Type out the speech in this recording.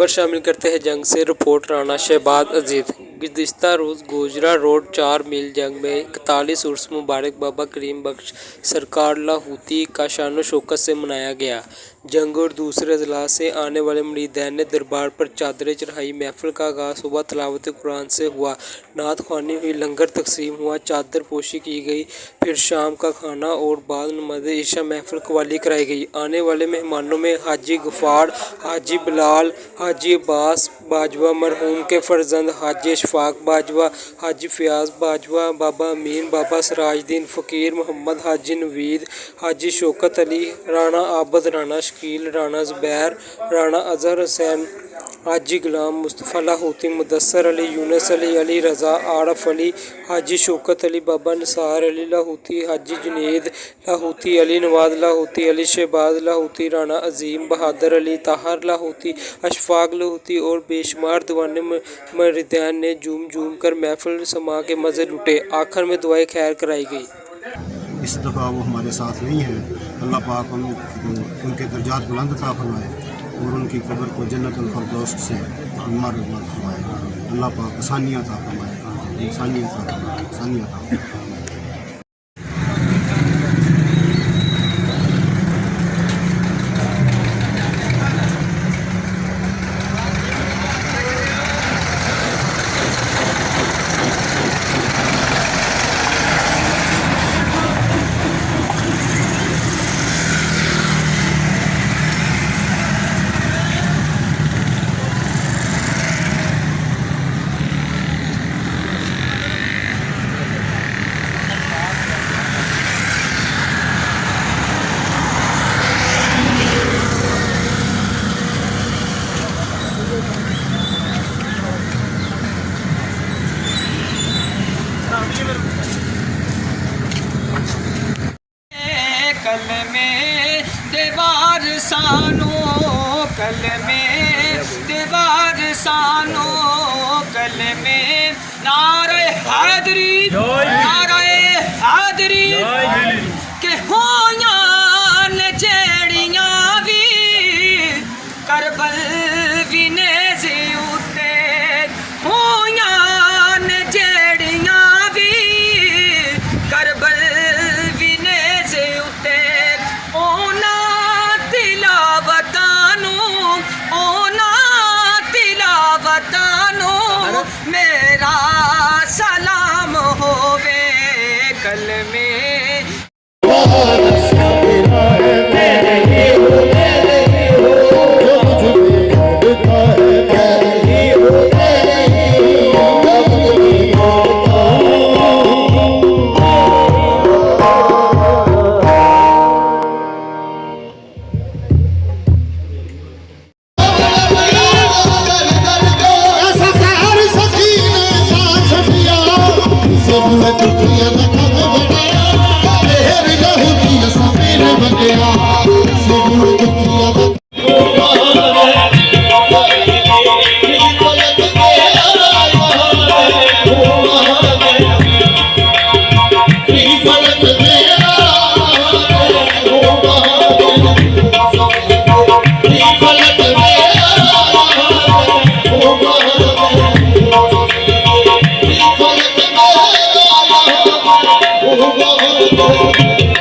खबर शामिल करते हैं जंग से। रिपोर्ट राना शहबाज अजीज। गुज़िश्ता रोज़ गोजरा रोड 4 मील जंग में 41 उर्स मुबारक बाबा करीम बख्श सरकार लाहौती का शान शौकत से मनाया गया। जंग और दूसरे अजलास से आने वाले मुरीदैन ने दरबार पर चादरें चढ़ाई। महफिल का आगाज़ सुबह तिलावत कुरान से हुआ, नात ख्वानी हुई, लंगर तकसीम हुआ, चादर पोशी की गई, फिर शाम का खाना और बाद नमाज इशा महफिल कवाली कराई गई। आने वाले मेहमानों में हाजी गफ़ार, हाजी बिलाल, हाजी अब्बास बाजवा, मरहूम के फर्जंद हाजी अशफाक बाजवा, हाजी फयाज बाजवा, बाबा अमीन, बाबा सिराजुद्दीन फ़कीर, मोहम्मद हाजी नवीद, हाजी शौकत अली, राणा आबद, राणा शकील, राणा ज़ुबैर, राणा अज़हर हुसैन, हाजी गुलाम मुस्तफ़ा लाहौती, मुदस्सर अली, यूनुस अली, अली रज़ा, आरफ अली, हाजी शौकत अली, बाबा निसार अली लाहौती, हाजी जुनैद लाहौती, अली नवाज लाहौती, अली शहबाज लाहौती, राणा अजीम बहादुर अली, ताहर लाहौती, अशफाक लाहौती और बेशुमार दीवाने मुरीदैन ने झूम झूम कर महफिल समा के मज़े लुटे। आखिर में दुआए खैर कराई गई। इस दफ़ा वो हमारे साथ नहीं है। अल्लाह पाक उनके दर्जात बुलंद अता फरमाए और उनकी कब्र को जन्नतुल फिरदौस से हमारे फरमाए। अल्लाह पाक आसानियाँ अता फरमाए, आसानियाँ अता फरमाए, आसानियाँ अता फरमाए। कल में दीवार सानो, कल में दीवार सानो, कल में नारे हैदरी, नारे हैदरी के होयान जेड़ियां भी करबल भी नेज़े उते होयान जेड़ियां भी करबल मेरा सलाम होवे कल में। Oh,